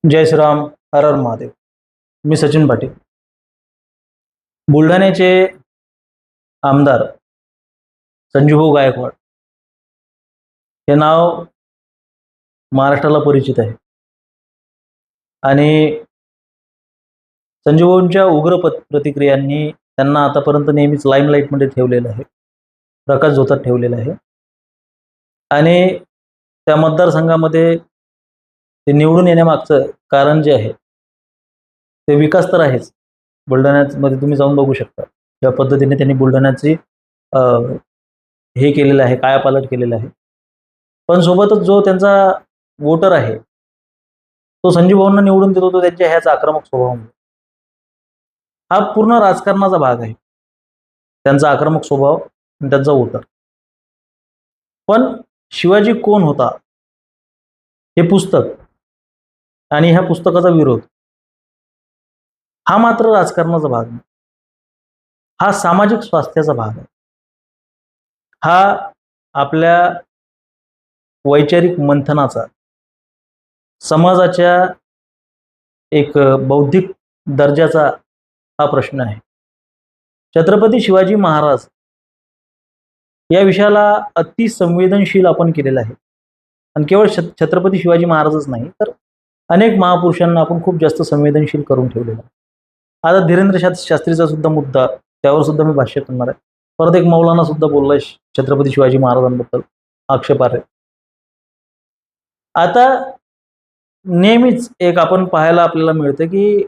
जय श्रीराम. हर हर महादेव. मी सचिन पाटील. बुलढाण्याचे आमदार संजूभाऊ गायकवाड हे नाव महाराष्ट्राला परिचित आहे आणि संजूभाऊंच्या उग्र प्रतिक्रियांनी त्यांना आतापर्यंत नेहमीच लाईमलाईटमध्ये ठेवलेलं आहे, प्रकाश झोतात ठेवलेलं आहे. आणि त्या मतदारसंघामध्ये ते निवडून येण्यामागचं कारण जे आहे ते विकास तर आहेच. बुलढाण्यामध्ये तुम्ही जाऊन बघू शकता ज्या पद्धतीने त्यांनी बुलढाण्याची हे केलेलं आहे, कायापालट केलेलं आहे. पण सोबतच जो त्यांचा वोटर आहे तो संजूभाऊंना निवडून देतो तो त्यांच्या ह्याच आक्रमक स्वभावामुळे. हा पूर्ण राजकारणाचा भाग आहे, त्यांचा आक्रमक स्वभाव आणि त्यांचा वोटर. पण शिवाजी कोण होता हे पुस्तक आणि ह्या पुस्तकाचा विरोध हा मात्र राजकारणाचा भाग नाही, हा सामाजिक स्वास्थ्याचा भाग आहे. हा आपल्या वैचारिक मंथनाचा, समाजाच्या एक बौद्धिक दर्जाचा हा प्रश्न आहे. छत्रपती शिवाजी महाराज या विषयाला अति संवेदनशील आपण केलेला आहे. आणि केवळ छत्रपती शिवाजी महाराजच नाही तर अनेक महापुरुषांना आपण खूप जास्त संवेदनशील करून ठेवलेला आहे. आता धीरेंद्र शास्त्रीचा सुद्धा मुद्दा, त्यावर सुद्धा मी भाष्य करणार आहे. परत एक मौलाना सुद्धा बोललाय छत्रपती शिवाजी महाराजांबद्दल आक्षेपार्ह. आता नेहमीच एक आपण पाहायला आपल्याला मिळतं की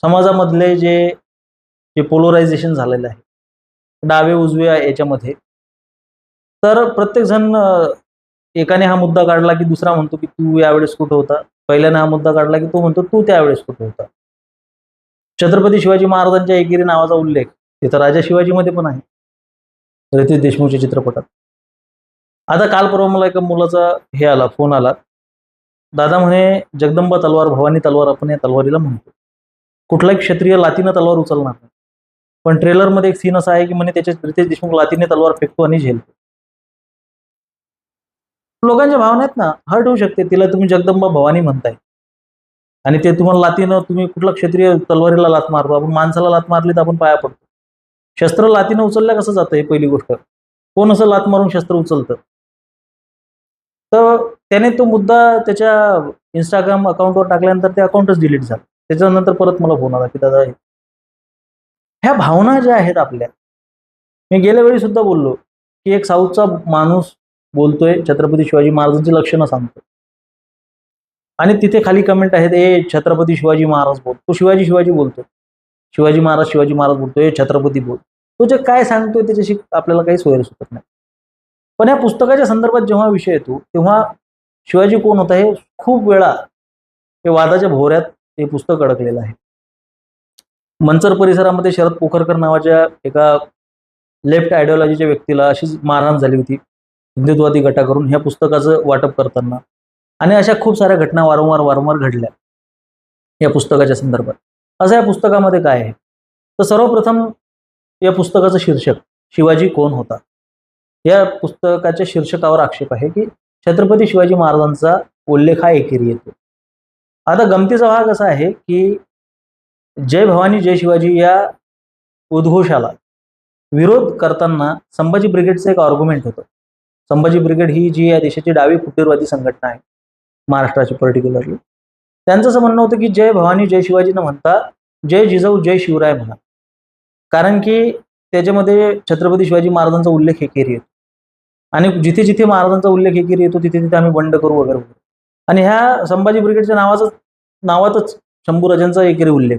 समाजामधले जे पोलरायझेशन झालेलं आहे डावे उजवे याच्यामध्ये, तर प्रत्येकजण एकाने हा मुद्दा काढला की दुसरा म्हणतो की तू यावेळेस कुठं होता, पहिल्याने हा मुद्दा काढला की तो म्हणतो तू त्यावेळेस कुठं होता. छत्रपती शिवाजी महाराजांच्या एकेरी नावाचा उल्लेख तिथं राजा शिवाजीमध्ये पण आहे, रितेश देशमुखच्या चित्रपटात. आता काल परवा मला एका मुलाचा हे आला, फोन आला, दादा म्हणे जगदंबा तलवार, भवानी तलवार आपण या तलवारीला म्हणतो, कुठलाही क्षत्रिय लातीनं तलवार उचलणार नाही. पण ट्रेलरमध्ये एक सीन असा आहे की म्हणे त्याच्यात रितेश देशमुख लातीने तलवार फेकतो आणि झेलतो. लोकांच्या भावना आहेत ना, हर्ट होऊ शकते. तिला तुम्ही जगदंबा भवानी म्हणताय आणि ते तुम्हाला लातीनं, तुम्ही कुठला क्षत्रिय तलवारीला लात मारतो, आपण माणसाला लात मारली तर आपण पाया पडतो. शस्त्र लातीनं उचलल्या कसं जातं हे पहिली गोष्ट. कोण असं लात मारून शस्त्र उचलतं? तर त्याने तो मुद्दा त्याच्या इंस्टाग्राम अकाउंटवर टाकल्यानंतर ते अकाउंटच डिलीट झालं. त्याच्यानंतर परत मला फोन आला की दादा ह्या भावना ज्या आहेत आपल्या, मी गेल्या वेळी सुद्धा बोललो की एक साऊथचा माणूस बोलतोय छत्रपती शिवाजी महाराजांची लक्षणं सांगतो आणि तिथे खाली कमेंट आहेत, ए छत्रपती शिवाजी महाराज बोल, तो शिवाजी शिवाजी बोलतो, शिवाजी महाराज बोलतोय, छत्रपती बोल. तो जे काय सांगतोय त्याच्याशी आपल्याला काही सोयर सुटत नाही. पण या पुस्तकाच्या संदर्भात जेव्हा विषय येतो तेव्हा शिवाजी कोण होता हे खूप वेळा हे वादाच्या भोवऱ्यात हे पुस्तक अडकलेलं आहे. मंचर परिसरामध्ये शरद पोखरकर नावाच्या एका लेफ्ट आयडिओलॉजीच्या व्यक्तीला अशीच मारहाण झाली होती हिंदुत्ववादी गटाकडून ह्या पुस्तकाचं वाटप करताना, आणि अशा खूप साऱ्या घटना वारंवार घडल्या या पुस्तकाच्या संदर्भात. असं या पुस्तकामध्ये काय आहे तर सर्वप्रथम या पुस्तकाचं शीर्षक शिवाजी कोण होता, या पुस्तकाच्या शीर्षकावर आक्षेप आहे की छत्रपती शिवाजी महाराजांचा उल्लेख हा एकेरी येतो. आता गमतीचा भाग असा आहे की जय भवानी जय शिवाजी या उद्घोषाला विरोध करताना संभाजी ब्रिगेडचं एक आर्ग्युमेंट होतं. संभाजी ब्रिगेड ही जी या देशाची डावी फुटीरवादी संघटना आहे महाराष्ट्राची पर्टिक्युलरली, त्यांचं असं म्हणणं होतं की जय भवानी जय शिवाजी न म्हणता जय जिजाऊ जय शिवराय म्हणा, कारण की त्याच्यामध्ये छत्रपती शिवाजी महाराजांचा उल्लेख एकेरी येतो आणि जिथे जिथे महाराजांचा उल्लेख एकेरी येतो तिथे तिथे आम्ही बंड करू वगैरे. आणि ह्या संभाजी ब्रिगेडच्या नावातच शंभूराजांचा एकेरी उल्लेख.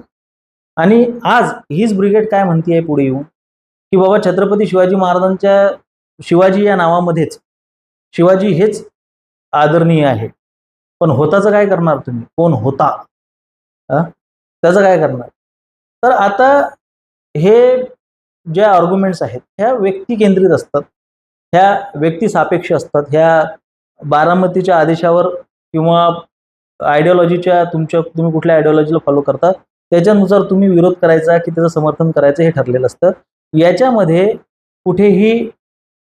आणि आज हीच ब्रिगेड काय म्हणते पुढे येऊन की बाबा छत्रपती शिवाजी महाराजांच्या शिवाजी या नावामध्येच शिवाजी हेच आदरणीय आहे, पण होताचं काय करणार तुम्ही, कोण होता त्याचं काय करणार. तर आता हे ज्या आर्ग्युमेंट्स आहेत ह्या व्यक्ती केंद्रित असतात, ह्या व्यक्ती सापेक्ष असतात. ह्या बारामतीच्या आदेशावर किंवा आयडिओलॉजीच्या तुम्ही कुठल्या आयडिओलॉजीला फॉलो करता त्याच्यानुसार तुम्ही विरोध करायचा की त्याचं समर्थन करायचं हे ठरलेलं असतं. याच्यामध्ये कुठेही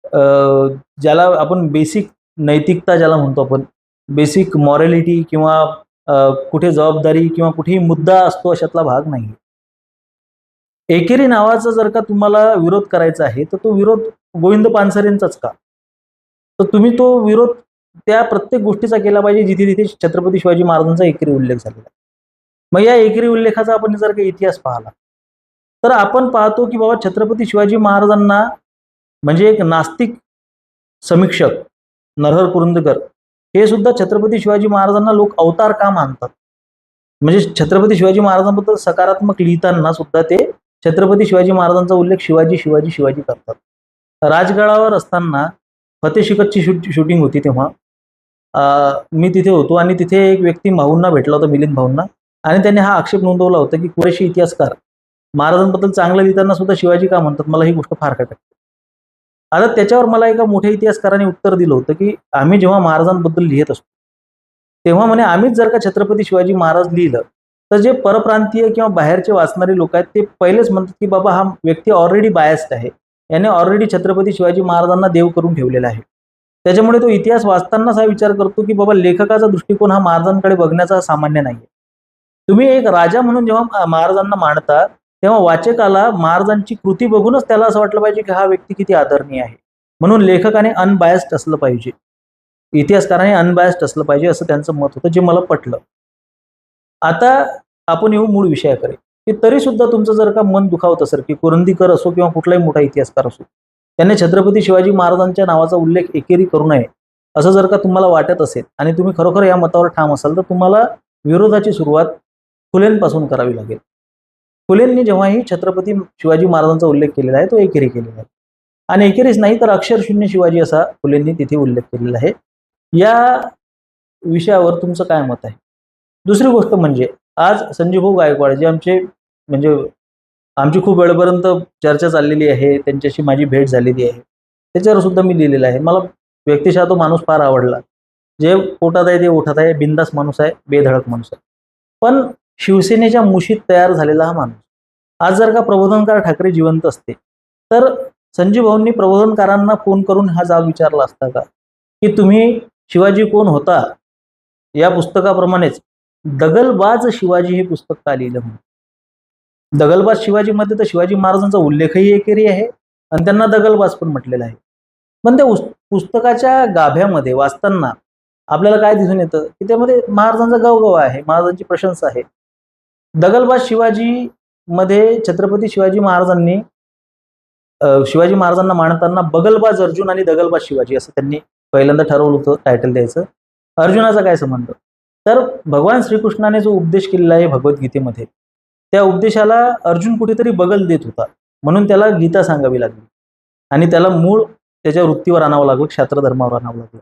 ज्याला आपण बेसिक नैतिकता ज्याला म्हणतो आपण, बेसिक मॉरॅलिटी किंवा कुठे जबाबदारी किंवा कुठेही मुद्दा असतो अशातला भाग नाही. एकेरी नावाचा जर का तुम्हाला विरोध करायचा आहे तर तो विरोध गोविंद पानसरेंचाच का? तर तुम्ही तो विरोध त्या प्रत्येक गोष्टीचा केला पाहिजे जिथे तिथे छत्रपती शिवाजी महाराजांचा एकेरी उल्लेख झालेला आहे. मग या एकेरी उल्लेखाचा आपण जर काही इतिहास पाहिला तर आपण पाहतो की बाबा छत्रपती शिवाजी महाराजांना म्हणजे एक नास्तिक समीक्षक नरहर कुरुंदकर हे सुद्धा छत्रपती शिवाजी महाराजांना लोक अवतार का मानतात? म्हणजे छत्रपती शिवाजी महाराजांबद्दल सकारात्मक लिहिताना सुद्धा ते छत्रपती शिवाजी महाराजांचा उल्लेख शिवाजी शिवाजी शिवाजी करतात. राजगडावर असताना फतेह शिकतची शूटिंग होती तेव्हा मी तिथे होतो आणि तिथे एक व्यक्ती भाऊंना भेटला होता, मिलिंद भाऊंना, आणि त्यांनी हा आक्षेप नोंदवला होता की कुरेशी इतिहासकार महाराजांबद्दल चांगलं लिहिताना सुद्धा शिवाजी का म्हणतात, मला ही गोष्ट फार खटकते. आता त्याच्यावर मला एका मोठ्या इतिहासकाराने उत्तर दिलं होतं की आम्ही जेव्हा महाराजांबद्दल लिहित असतो तेव्हा म्हणे आम्हीच जर का छत्रपती शिवाजी महाराज लिहिलं तर जे परप्रांतीय किंवा बाहेरचे वाचणारे लोक आहेत ते पहिलेच म्हणतात की बाबा हा व्यक्ती ऑलरेडी बायस्ड आहे, याने ऑलरेडी छत्रपती शिवाजी महाराजांना देव करून ठेवलेला आहे. त्याच्यामुळे तो इतिहास वाचतानाच हा विचार करतो की बाबा लेखकाचा दृष्टिकोन हा महाराजांकडे बघण्याचा सामान्य नाही. तुम्ही एक राजा म्हणून जेव्हा महाराजांना मांडता तेव्हा वाचकाला महाराजांची कृती बघूनच त्याला असं वाटलं पाहिजे की हा व्यक्ती किती आदरणीय आहे. म्हणून लेखकाने अनबायस्ड असलं पाहिजे, इतिहासकाराने अनबायस्ड असलं पाहिजे असं त्यांचं मत होतं, जे मला पटलं. आता आपण येऊ मूळ विषयाकडे की तरी सुद्धा तुमचं जर का मन दुखावत असेल की कुरुंदकर असो किंवा कुठलाही मोठा इतिहासकार असो त्यांनी छत्रपती शिवाजी महाराजांच्या नावाचा उल्लेख एकेरी करू नये असं जर का तुम्हाला वाटत असेल आणि तुम्ही खरोखर या मतावर ठाम असाल तर तुम्हाला विरोधाची सुरुवात फुलेंपासून करावी लागेल. फुलेंनी जेव्हाही छत्रपती शिवाजी महाराजांचा उल्लेख केलेला आहे तो एकेरी केलेला आहे आणि एकेरीच नाही तर अक्षरशून्य शिवाजी असा फुलेंनी तिथे उल्लेख केलेला आहे. या विषयावर तुमचं काय मत आहे? दुसरी गोष्ट म्हणजे आज संजीवभाऊ गायकवाड जे म्हणजे आमची खूप वेळपर्यंत चर्चा चाललेली आहे, त्यांच्याशी माझी भेट झालेली आहे, त्याच्यावर सुद्धा मी लिहिलेलं आहे. मला व्यक्तिशः तो माणूस फार आवडला. जे पोटात आहे ते ओठात आहे, बिंदास माणूस आहे, बेधडक माणूस आहे. पण शिवसेनेच्या मुशीत तयार झालेला हा माणूस आज जर का प्रबोधनकार ठाकरे जिवंत असते तर संजीव भाऊंनी प्रबोधनकारांना फोन करून हा जाब विचारला असता का की तुम्ही शिवाजी कोण होता या पुस्तकाप्रमाणेच दगलबाज शिवाजी हे पुस्तक का लिहिलं म्हणून. दगलबाज शिवाजीमध्ये तर शिवाजी महाराजांचा उल्लेखही एकेरी आहे आणि त्यांना दगलबाज पण म्हटलेला आहे. पण त्या पुस्तकाच्या गाभ्यामध्ये वाचताना आपल्याला काय दिसून येतं की त्यामध्ये महाराजांचा गवगवा आहे, महाराजांची प्रशंसा आहे. दगलबाज शिवाजी मध्ये छत्रपती शिवाजी महाराजांनी शिवाजी महाराजांना मांडताना बगलबाज अर्जुन आणि दगलबाज शिवाजी असं त्यांनी पहिल्यांदा ठरवलं होतं टायटल द्यायचं. अर्जुनाचा काय संबंध? तर भगवान श्रीकृष्णाने जो उपदेश केलेला आहे भगवद्गीतेमध्ये त्या उपदेशाला अर्जुन कुठेतरी बगल देत होता, म्हणून त्याला गीता सांगावी लागली आणि त्याला मूळ त्याच्या वृत्तीवर आणावं लागलं, क्षात्र धर्मावर आणावं लागलं.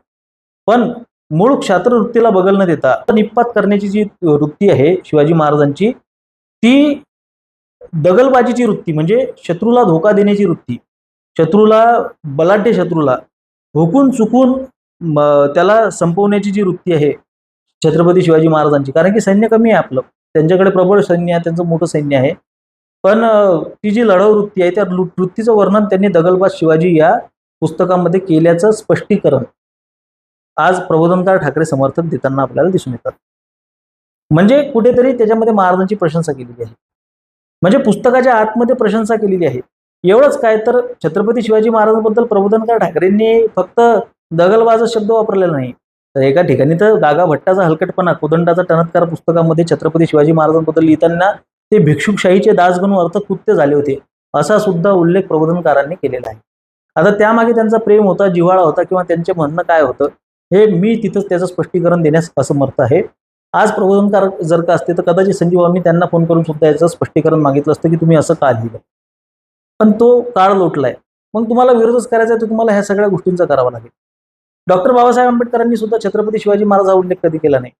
पण मूळ क्षात्र वृत्तीला बगल न देता निपात करण्याची जी वृत्ती आहे शिवाजी महाराजांची ती दगलबाजीची वृत्ती म्हणजे शत्रूला धोका देण्याची वृत्ती, शत्रूला बलाढ्य शत्रूला हुकून चुकून त्याला संपवण्याची जी वृत्ती आहे छत्रपती शिवाजी महाराजांची, कारण की सैन्य कमी आहे आपलं, त्यांच्याकडे प्रबळ सैन्य आहे, त्यांचं मोठं सैन्य आहे, पण ती जी लढाऊ वृत्ती आहे त्या वृत्तीचं वर्णन त्यांनी दगलबाज शिवाजी या पुस्तकामध्ये केल्याचं स्पष्टीकरण आज प्रबोधनकार ठाकरे समर्थक देताना आपल्याला दिसून येतात. म्हणजे कुठेतरी त्याच्यामध्ये महाराजांची प्रशंसा केलेली आहे, म्हणजे पुस्तकाच्या आतमध्ये प्रशंसा केलेली आहे. एवढंच काय तर छत्रपती शिवाजी महाराजांबद्दल प्रबोधनकार ठाकरेंनी फक्त दगलबाज शब्द वापरलेला नाही, तर एका ठिकाणी तर गागा भट्टाचा हलकटपणा कोदंडाचा टणत्कार पुस्तकामध्ये छत्रपती शिवाजी महाराजांबद्दल लिहिताना ते भिक्षुकशाहीचे दासगणू अर्थ कृत्य झाले होते असा सुद्धा उल्लेख प्रबोधनकारांनी केलेला आहे. आता त्यामागे त्यांचा प्रेम होता, जिव्हाळा होता किंवा त्यांचे म्हणणं काय होतं हे मी तिथंच त्याचं स्पष्टीकरण देण्यास असमर्थ आहे. आज प्रबोधनकार जर का असते तर कदाचित संजीवांनी त्यांना फोन करून सुद्धा याचं स्पष्टीकरण मागितलं असतं की तुम्ही असं का लिहिलं, पण तो काळ लोटलाय. मग तुम्हाला विरोधच करायचा आहे तर तुम्हाला ह्या सगळ्या गोष्टींचा करावा लागेल. डॉक्टर बाबासाहेब आंबेडकरांनी सुद्धा छत्रपती शिवाजी महाराज हा उल्लेख कधी केला नाही.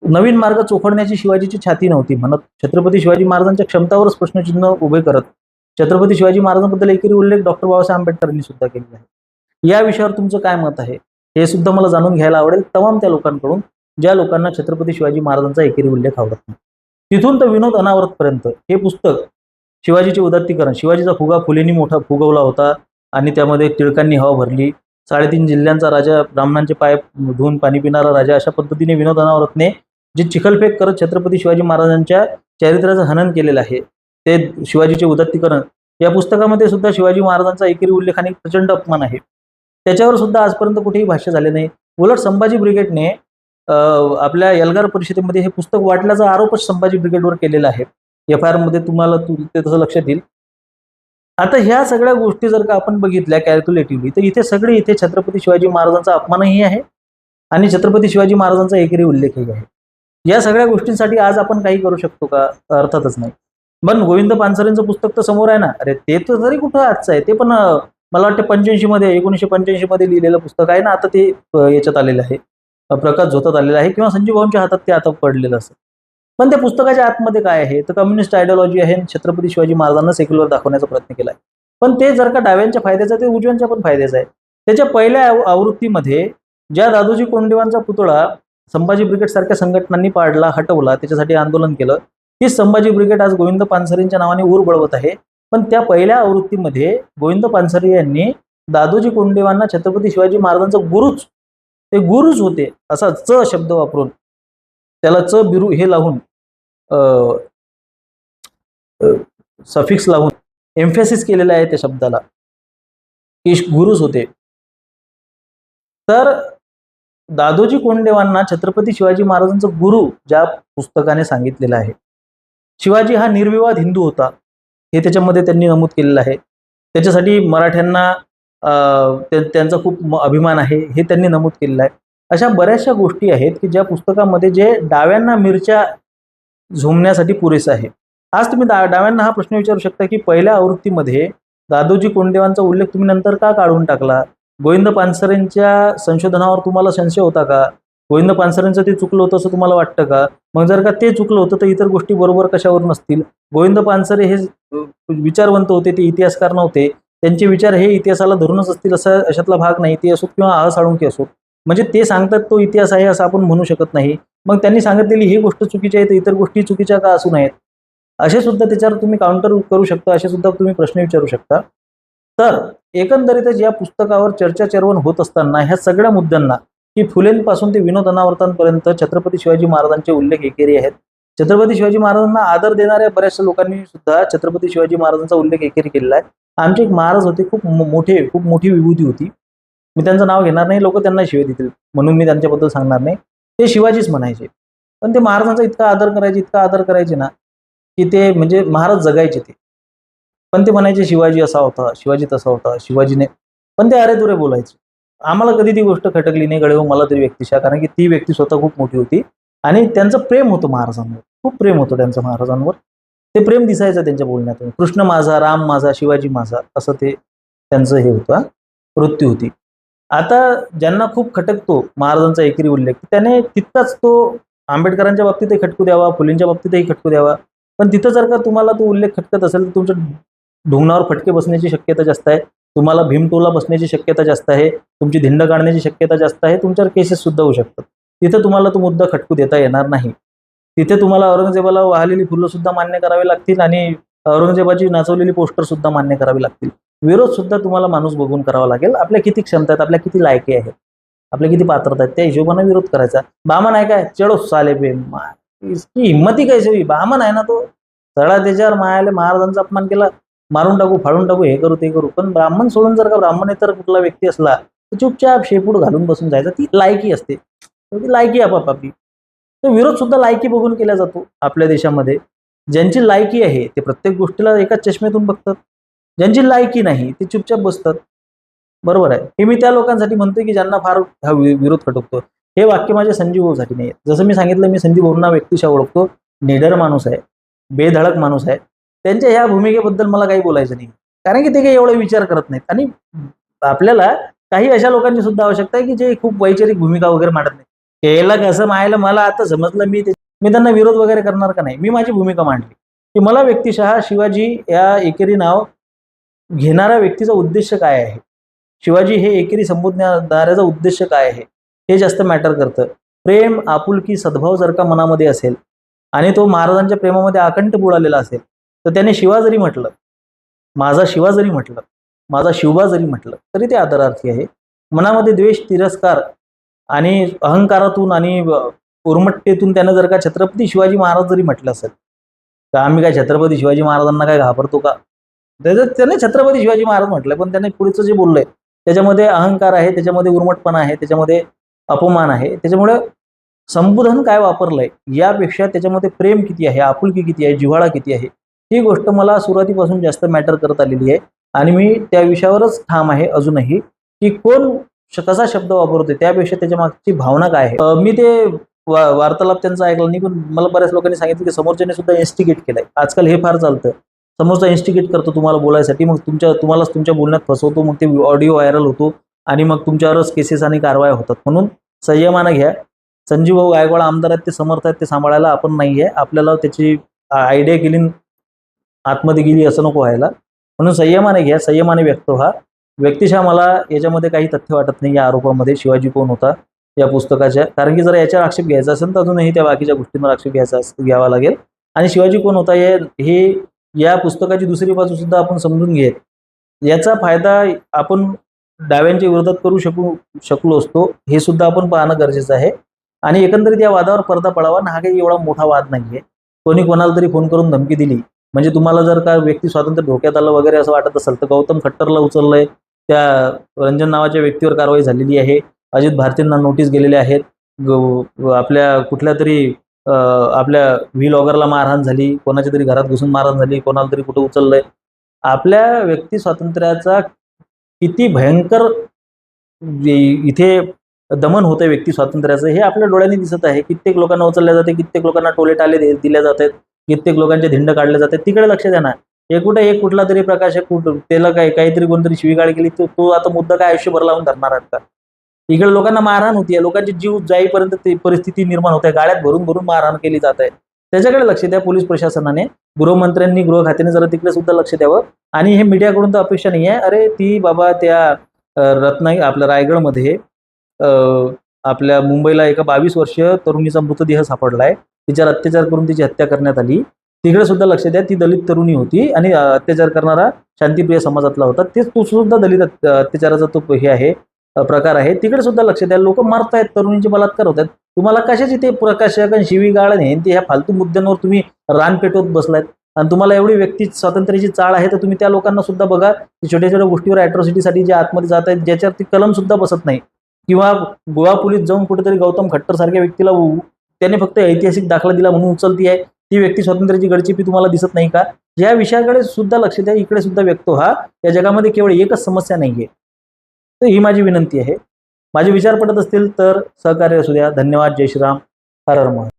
नवीन मार्ग चोखडण्याची शिवाजीची छाती नव्हती म्हणत छत्रपती शिवाजी महाराजांच्या क्षमतावरच प्रश्नचिन्ह उभे करत छत्रपती शिवाजी महाराजांबद्दल एकेरी उल्लेख डॉक्टर बाबासाहेब आंबेडकरांनी सुद्धा केलेला आहे. या विषयावर तुमचं काय मत आहे हे सुद्धा मला जाणून घ्यायला आवडेल तमाम त्या लोकांकडून ज्या लोकांना छत्रपती शिवाजी महाराजांचा एकेरी उल्लेख आवडत नाही. तिथून तर विनोद अनावरतपर्यंत हे पुस्तक शिवाजीचे उदात्तीकरण, शिवाजीचा फुगा फुलेंनी मोठा फुगवला होता आणि त्यामध्ये टिळकांनी हवा भरली, 3.5 जिल्ह्यांचा राजा, ब्राह्मणांचे पाय धुवून पाणी पिणारा राजा, अशा पद्धतीने विनोद अनावरतने जे चिखलफेक करत छत्रपती शिवाजी महाराजांच्या चरित्राचं हनन केलेलं आहे, ते शिवाजीचे उदात्तीकरण, या पुस्तकामध्ये सुद्धा शिवाजी महाराजांचा एकेरी उल्लेख आणि प्रचंड अपमान आहे. त्याच्यावर सुद्धा आजपर्यंत कुठेही भाष्य झाले नाही. उलट संभाजी ब्रिगेडने आपल्या एल्गार परिषदेमध्ये हे पुस्तक वाटल्याचा आरोपच संभाजी ब्रिगेडवर केलेला आहे. FIR मध्ये तुम्हाला ते तसं लक्षात येईल. आता ह्या सगळ्या गोष्टी जर का आपण बघितल्या कॅल्क्युलेटिव्हली, तर इथे छत्रपती शिवाजी महाराजांचा अपमानही आहे आणि छत्रपती शिवाजी महाराजांचा एकेरी उल्लेखही आहे. या सगळ्या गोष्टींसाठी आज आपण काही करू शकतो का? अर्थातच नाही. पण गोविंद पानसरेंचं पुस्तक तर समोर आहे ना. अरे ते तर तरी कुठं आजचं आहे, ते पण मला वाटतं 1985 मध्ये लिहिलेलं पुस्तक आहे ना. आता ते याच्यात आलेलं आहे, प्रकाश झोतात आलेलं आहे, किंवा संजीव भाऊंच्या हातात ते आता पडलेलं असेल. पण त्या पुस्तकाच्या आतमध्ये काय आहे, तर कम्युनिस्ट आयडिओलॉजी आहे, छत्रपती शिवाजी महाराजांना सेक्युलर दाखवण्याचा प्रयत्न केला आहे. पण ते जर का डाव्यांच्या फायद्याचं आहे, ते उजव्यांच्या पण फायद्याचं आहे. त्याच्या पहिल्या आवृत्तीमध्ये ज्या दादोजी कोंडदेवांचा पुतळा संभाजी ब्रिगेड सारख्या संघटनांनी पाडला, हटवला, त्याच्यासाठी आंदोलन केलं, तीच संभाजी ब्रिगेड आज गोविंद पानसरेंच्या नावाने ऊर बळवत आहे. पण त्या पहिल्या आवृत्तीमध्ये गोविंद पानसरे यांनी दादोजी कोंडदेवांना छत्रपती शिवाजी महाराजांचा गुरुच, ते गुरुच होते असा च शब्द वापरून, त्याला च बिरू हे लावून, सफिक्स लावून एम्फेसिस केलेला आहे त्या शब्दाला, की गुरुच होते. तर दादोजी कोंडदेवांना छत्रपती शिवाजी महाराजांचा गुरु ज्या पुस्तकाने सांगितलेलं आहे, शिवाजी हा निर्विवाद हिंदू होता, हे त्याच्यामध्ये त्यांनी नमूद केलेलं आहे. त्याच्यासाठी मराठ्यांना त्यांचा खूप अभिमान आहे, हे त्यांनी नमूद केलेलं आहे. अशा बऱ्याचशा गोष्टी आहेत की ज्या पुस्तकामध्ये जे डाव्यांना मिरच्या झोमण्यासाठी पुरेसं आहे. आज तुम्ही डाव्यांना हा प्रश्न विचारू शकता की पहिल्या आवृत्तीमध्ये दादोजी कोंडदेवांचा उल्लेख तुम्ही नंतर का काढून टाकला? गोविंद पानसरेंच्या संशोधनावर तुम्हाला संशय होता का? गोविंद पानसरेंचं ते चुकलं होतं असं तुम्हाला वाटतं का? मग जर का ते चुकलं होतं तर इतर गोष्टी बरोबर कशावर नसतील? गोविंद पानसरे हे विचारवंत होते, ते इतिहासकार नव्हते. त्यांचे विचार हे इतिहासाला धरूनच असतील असं अशातला भाग नाही. ते असो किंवा आह साळुंके असो, म्हणजे ते सांगतात तो इतिहास आहे असं आपण म्हणू शकत नाही. मग त्यांनी सांगितलेली ही गोष्ट चुकीची आहे तर इतर गोष्टी चुकीच्या का असू नयेत? असे सुद्धा त्याच्यावर तुम्ही काउंटर करू शकता, असे सुद्धा तुम्ही प्रश्न विचारू शकता. तर एकंदरीतच या पुस्तकावर चर्चा चर्वण होत असताना ह्या सगळ्या मुद्द्यांना, की फुलेंपासून ते विनोद अनावर्तांपर्यंत छत्रपती शिवाजी महाराजांचे उल्लेख एकेरी आहेत. छत्रपती शिवाजी महाराजांना आदर देणाऱ्या बऱ्याचशा लोकांनी सुद्धा छत्रपती शिवाजी महाराजांचा उल्लेख एकेरी केलेला आहे. आमचे एक महाराज होते, खूप मोठी विभूती होती. मी त्यांचं नाव घेणार नाही, लोक त्यांना शिवे देतील म्हणून मी त्यांच्याबद्दल सांगणार नाही. ते शिवाजीच म्हणायचे, पण ते महाराजांचा इतका आदर करायचे ना, की ते म्हणजे महाराज जगायचे ते. पण ते म्हणायचे शिवाजी असा होता, शिवाजी तसा होता, शिवाजीने, पण ते अरे तुरे बोलायचे. आम्हाला कधी ती गोष्ट खटकली नाही गडे, मला तरी व्यक्तिशः, कारण की ती व्यक्ती स्वतः खूप मोठी होती आणि त्यांचं प्रेम होतं महाराजांवर, खूप प्रेम होतं त्यांचं महाराजांवर. ते प्रेम दिसायचं त्यांच्या बोलण्यातून. कृष्ण माझा, राम माझा, शिवाजी माझा, असं ते त्यांचं हे होतं, वृत्ती होती. आता ज्यांना खूप खटकतो महाराजांचा एकेरी उल्लेख, त्याने तितकाच तो आंबेडकरांच्या बाबतीतही खटकू द्यावा, फुलेंच्या बाबतीतही खटकू द्यावा. पण तिथं जर का तुम्हाला तो उल्लेख खटकत असेल तर तुमच्या ढोंगणावर फटके बसण्याची शक्यता जास्त आहे, तुम्हाला भीमटोला बसण्याची शक्यता जास्त आहे, तुमची धिंड काढण्याची शक्यता जास्त आहे, तुमच्यावर केसेस सुद्धा होऊ शकतात. तिथं तुम्हाला तो मुद्दा खटकू देता येणार नाही. तिथे तुम्हाला औरंगजेबाला वाहलेली फुलं सुद्धा मान्य करावी लागतील आणि औरंगजेबाची नाचवलेली पोस्टर सुद्धा मान्य करावी लागतील. विरोध सुद्धा तुम्हाला माणूस बघून करावा लागेल. आपल्या किती क्षमता आहेत, आपल्या किती लायकी आहेत, आपल्या किती पात्रता आहेत, त्या हिशोबाने विरोध करायचा. बामन आहे काय, चढो साले पे, इसकी हिम्मती कैसे हुई? बामन आहे ना तो, सडा त्याच्यावर मायाले महाराजांचा अपमान केला, मारून टाकू, फाडून टाकू, हे करू ते करू. पण ब्राह्मण सोडून जर का ब्राह्मणेतर कुठला व्यक्ती असला तर चुपचाप शेपूट घालून बसून जायचं. ती लायकी असते, ती लायकी आपापली. तर विरोध सुद्धा लायकी बघून केला जातो आपल्या देशामध्ये. ज्यांची लायकी आहे ते प्रत्येक गोष्टीला एकाच चष्म्यातून बघतात, ज्यांची लायकी नाही ते चुपचाप बसतात. बरोबर आहे. हे मी त्या लोकांसाठी म्हणतोय की ज्यांना फार हा विरोध खटकतो. हे वाक्य माझ्या संजीव भाऊसाठी नाही. जसं मी सांगितलं, मी संजीव भाऊंना व्यक्तिशः ओळखतो, निडर माणूस आहे, बेधडक माणूस आहे. त्यांच्या ह्या भूमिकेबद्दल मला काही बोलायचं नाही, कारण की ते काही एवढा विचार करत नाहीत. आणि आपल्याला काही अशा लोकांची सुद्धा आवश्यकता आहे की जे खूप वैचारिक भूमिका वगैरे मांडत नाही. यायला कसं मायला मला आता समजलं, मी त्यांना विरोध वगैरे करणार का नाही. मी माझी भूमिका मांडली की मला व्यक्तिशः शिवाजी या एकेरी नाव घेणाऱ्या व्यक्तीचा उद्देश काय आहे, शिवाजी हे एकेरी संबोधणाऱ्याचा उद्देश काय आहे, हे जास्त मॅटर करतं. प्रेम, आपुलकी, सद्भाव जर का मनामध्ये असेल आणि तो महाराजांच्या प्रेमामध्ये आकंठ बुडालेला असेल तर त्याने शिवा जरी म्हटलं, माझा शिवा जरी म्हटलं, माझा शिवबा जरी म्हटलं तरी ते आदरार्थी आहे. मनामध्ये द्वेष, तिरस्कार आणि अहंकारातून आणि उर्मट्टेतून त्यानं जर का छत्रपती शिवाजी महाराज जरी म्हटलं असेल तर आम्ही काय छत्रपती शिवाजी महाराजांना काय घाबरतो का? त्याने छत्रपती शिवाजी महाराज म्हटलंय, पण त्याने पुढचं जे बोललंय त्याच्यामध्ये अहंकार आहे, त्याच्यामध्ये उर्मटपणा आहे, त्याच्यामध्ये अपमान आहे. त्याच्यामुळे संबोधन काय वापरलंय यापेक्षा त्याच्यामध्ये प्रेम किती आहे, आपुलकी किती आहे, जिव्हाळा किती आहे, ही गोष्ट मला सुरुवातीपासून जास्त मॅटर करत आलेली आहे. आणि मी त्या विषयावरच ठाम आहे अजूनही, की कोण कसा शब्द वापरतोय त्यापेक्षा त्याच्या मागची भावना काय आहे. मी ते वार्तालाप त्यांचा ऐकला नाही, पण मला बऱ्याच लोकांनी सांगितलं की समोरच्याने सुद्धा इन्स्टिगेट केलंय. आजकाल हे फार चालतं, समोरचा इन्स्टिगेट करतो तुम्हाला बोलायसाठी, मग तुम्हालाच तुमच्या बोलण्यात फसवतो, मग ते ऑडिओ व्हायरल होतो आणि मग तुमच्यावरच केसेस आणि कारवाया होतात. म्हणून संयमानं घ्या. संजीव भाऊ गायकवाड आमदार आहेत, ते समर्थ आहेत, ते सांभाळायला आपण नाहीये. आपल्याला त्याची आयडिया केली आतमध्ये गेली असं नको व्हायला. म्हणून संयमाने घ्या, संयमाने व्यक्त व्हा. व्यक्तिशः मला याच्यामध्ये काही तथ्य वाटत नाही या आरोपामध्ये शिवाजी कोण होता या पुस्तकाच्या. कारण की जर याच्यावर आक्षेप घ्यायचा असेल तर अजूनही त्या बाकीच्या गोष्टींवर आक्षेप घ्यावा लागेल. आणि शिवाजी कोण होता हे या पुस्तकाची दुसरी बाजू सुद्धा आपण समजून घेत, याचा फायदा आपण डाव्यांच्या विरोधात करू शकलो असतो, हे सुद्धा आपण पाहणं गरजेचं आहे. आणि एकंदरीत या वादावर पडदा पडावा ना, हा काही एवढा मोठा वाद नाहीये. कोणी कोणाला तरी फोन करून धमकी दिली म्हणजे तुम्हाला जर का व्यक्ती स्वातंत्र्य धोक्यात आलं वगैरे असं वाटत असेल तर गौतम खट्टरला उचललंय, त्या रंजन नावाच्या व्यक्तीवर कारवाई झालेली आहे, अजित भारतींना नोटीस गेलेल्या आहेत, आपल्या कुठल्या तरी आपल्या व्हीलॉगरला मारहाण झाली, कोणाच्या तरी घरात घुसून मारहाण झाली, कोणाला तरी कुठं उचललंय. आपल्या व्यक्ती स्वातंत्र्याचा किती भयंकर इथे दमन होतंय व्यक्ती स्वातंत्र्याचं हे आपल्या डोळ्यांनी दिसत आहे. कित्येक लोकांना उचलल्या जाते, कित्येक लोकांना टोले टाले दिले जात आहेत, कित्येक लोकांचे धिंड काढले जाते. तिकडे लक्ष द्या ना. एक कुठला तरी प्रकाशक त्याला काहीतरी कोणतरी शिवीगाळ केली, तो आता मुद्दा काय आयुष्यभर लावून धरणार आहेत का? इकडे लोकांना मारहाण होतीये, लोकांचे जीव जाईपर्यंत ती परिस्थिती निर्माण होते, गाड्यात भरून भरून मारहाण केली जात आहे. त्याच्याकडे लक्ष द्या पोलीस प्रशासनाने, गृहमंत्र्यांनी, गृह खात्याने जरा तिकडे सुद्धा लक्ष द्यावं. आणि हे मीडियाकडून तर अपेक्षा नाही आहे. अरे ती बाबा त्या आपल्या रायगडमध्ये आपल्या मुंबईला एका 22 वर्षीय तरुणीचा मृतदेह सापडलाय, तिच्यावर अत्याचार करून तिची हत्या करण्यात आली. तिकडे सुद्धा लक्ष द्या. ती दलित तरुणी होती आणि अत्याचार करणारा शांतिप्रिय समाजातला होता. तो सुद्धा दलित अत्याचाराचा तो हे आहे, प्रकार आहे. तिकडे सुद्धा लक्ष द्या. लोक मारतायत, तरुणींचे बलात्कार होत आहेत. तुम्हाला कशाची ते प्रकाशक आणि शिवीगाळ नाही, ह्या फालतू मुद्द्यांवर तुम्ही रान पेटवत बसलायत. आणि तुम्हाला एवढी व्यक्ती स्वातंत्र्याची चाळ आहे तर तुम्ही त्या लोकांना सुद्धा बघा की छोट्या छोट्या गोष्टीवर अॅट्रॉसिटीसाठी जे आतमध्ये जात आहेत, ज्याच्यावरती कलम सुद्धा बसत नाही, किंवा गोवा पोलीस जाऊन कुठेतरी गौतम खट्टर सारख्या व्यक्तीला त्याने फक्त ऐतिहासिक दाखला दिला म्हणून उचलती आहे, ती व्यक्ती स्वातंत्र्याची गडचिपी तुम्हाला दिसत नाही का? या विषयाकडे सुद्धा लक्ष द्या, इकडे सुद्धा व्यक्त व्हा. या जगामध्ये केवळ एकच समस्या नाहीये. तर ही माझी विनंती आहे. माझे विचार पटत असतील तर सहकार्य असू द्या. धन्यवाद. जय श्रीराम. हर हर महादेव.